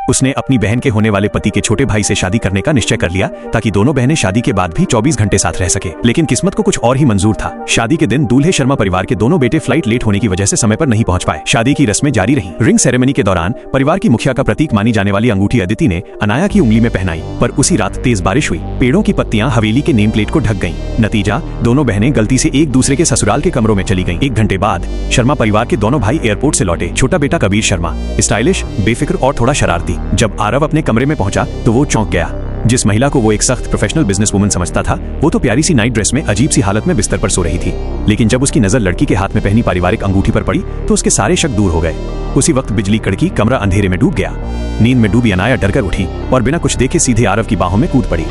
उसने अपनी बहन के होने वाले पति के छोटे भाई से शादी करने का निश्चय कर लिया ताकि दोनों बहनें शादी के बाद भी 24 घंटे साथ रह सके। लेकिन किस्मत को कुछ और ही मंजूर था। शादी के दिन दूल्हे शर्मा परिवार के दोनों बेटे फ्लाइट लेट होने की वजह से समय पर नहीं पहुंच पाए। शादी की रस्में जारी रहीं। रिंग सेरेमनी के दौरान परिवार की मुखिया का प्रतीक मानी जाने वाली अंगूठी अदिति ने अनाया की उंगली में पहनाई, पर उसी रात तेज बारिश हुई। पेड़ों की पत्तियां हवेली के नेम प्लेट को ढक गईं। नतीजा, दोनों बहनें गलती से एक दूसरे के ससुराल के कमरों में चली गईं। 1 घंटे बाद शर्मा परिवार के दोनों भाई एयरपोर्ट से लौटे। छोटा बेटा कबीर शर्मा स्टाइलिश, बेफिक्र और थोड़ा शरारती। जब आरव अपने कमरे में पहुंचा तो वो चौंक गया। जिस महिला को वो एक सख्त प्रोफेशनल बिजनेस वुमन समझता था, वो तो प्यारी सी नाइट ड्रेस में अजीब सी हालत में बिस्तर पर सो रही थी। लेकिन जब उसकी नजर लड़की के हाथ में पहनी पारिवारिक अंगूठी पर पड़ी तो उसके सारे शक दूर हो गए। उसी वक्त बिजली कड़की, कमरा अंधेरे में डूब गया। नींद में डूबी अनाया डरकर उठी और बिना कुछ देखे सीधे आरव की बाहों में कूद पड़ी।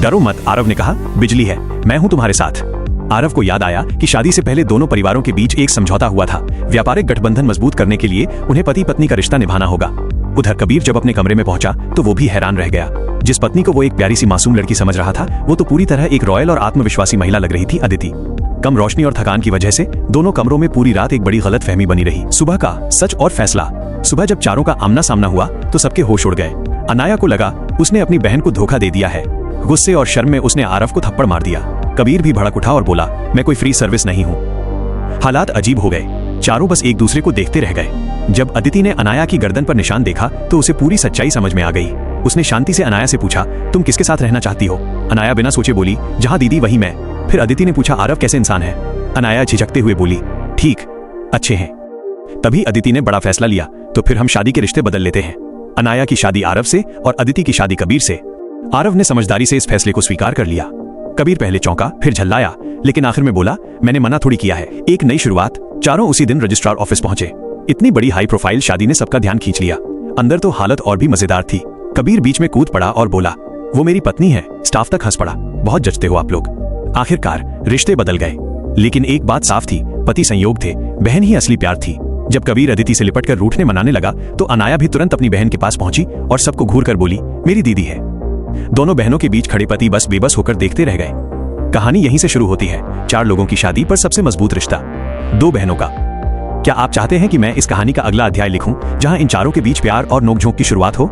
डरो मत, आरव ने कहा, बिजली है, मैं हूं तुम्हारे साथ। आरव को याद आया कि शादी से पहले दोनों परिवारों के बीच एक समझौता हुआ था। व्यापारिक गठबंधन मजबूत करने के लिए उन्हें पति पत्नी का रिश्ता निभाना होगा। उधर कबीर जब अपने कमरे में पहुंचा तो वो भी हैरान रह गया। जिस पत्नी को वो एक प्यारी सी मासूम लड़की समझ रहा था, वो तो पूरी तरह एक रॉयल और आत्मविश्वासी महिला लग रही थी, अदिति। कम रोशनी और थकान की वजह से दोनों कमरों में पूरी रात एक बड़ी गलतफहमी बनी रही। सुबह का सच और फैसला। सुबह जब चारों का आमना सामना हुआ तो सबके होश उड़ गए। अनाया को लगा उसने अपनी बहन को धोखा दे दिया है। गुस्से और शर्म में उसने आरव को थप्पड़ मार दिया। कबीर भी भड़क उठा और बोला, मैं कोई फ्री सर्विस नहीं हूँ। हालात अजीब हो गए। चारों बस एक दूसरे को देखते रह गए। जब अदिति ने अनाया की गर्दन पर निशान देखा तो उसे पूरी सच्चाई समझ में आ गई। उसने शांति से अनाया से पूछा, तुम किसके साथ रहना चाहती हो? अनाया बिना सोचे बोली, जहां दीदी वहीं मैं। फिर अदिति ने पूछा, आरव कैसे इंसान है? अनाया झिझकते हुए बोली, ठीक, अच्छे हैं। तभी अदिति ने बड़ा फैसला लिया, तो फिर हम शादी के रिश्ते बदल लेते हैं। अनाया की शादी आरव से और अदिति की शादी कबीर से। आरव ने समझदारी से इस फैसले को स्वीकार कर लिया। कबीर पहले चौंका, फिर झल्लाया, लेकिन आखिर में बोला, मैंने मना थोड़ी किया है। एक नई शुरुआत। चारों उसी दिन रजिस्ट्रार ऑफिस पहुंचे। इतनी बड़ी हाई प्रोफाइल शादी ने सबका ध्यान खींच लिया। अंदर तो हालत और भी मजेदार थी। कबीर बीच में कूद पड़ा और बोला, वो मेरी पत्नी है। स्टाफ तक हंस पड़ा। बहुत जचते हो आप लोग। आखिरकार रिश्ते बदल गए। लेकिन एक बात साफ थी, पति संयोग थे, बहन ही असली प्यार थी। जब कबीर अदिति से लिपटकर रूठने मनाने लगा तो अनाया भी तुरंत अपनी बहन के पास पहुंची और सबको घूर कर बोली, मेरी दीदी है। दोनों बहनों के बीच खड़े पति बस बेबस होकर देखते रह गए। कहानी यहीं से शुरू होती है। 4 लोगों की शादी पर सबसे मजबूत रिश्ता, 2 बहनों का। क्या आप चाहते हैं कि मैं इस कहानी का अगला अध्याय लिखूं, जहां इन चारों के बीच प्यार और नोकझोंक की शुरुआत हो?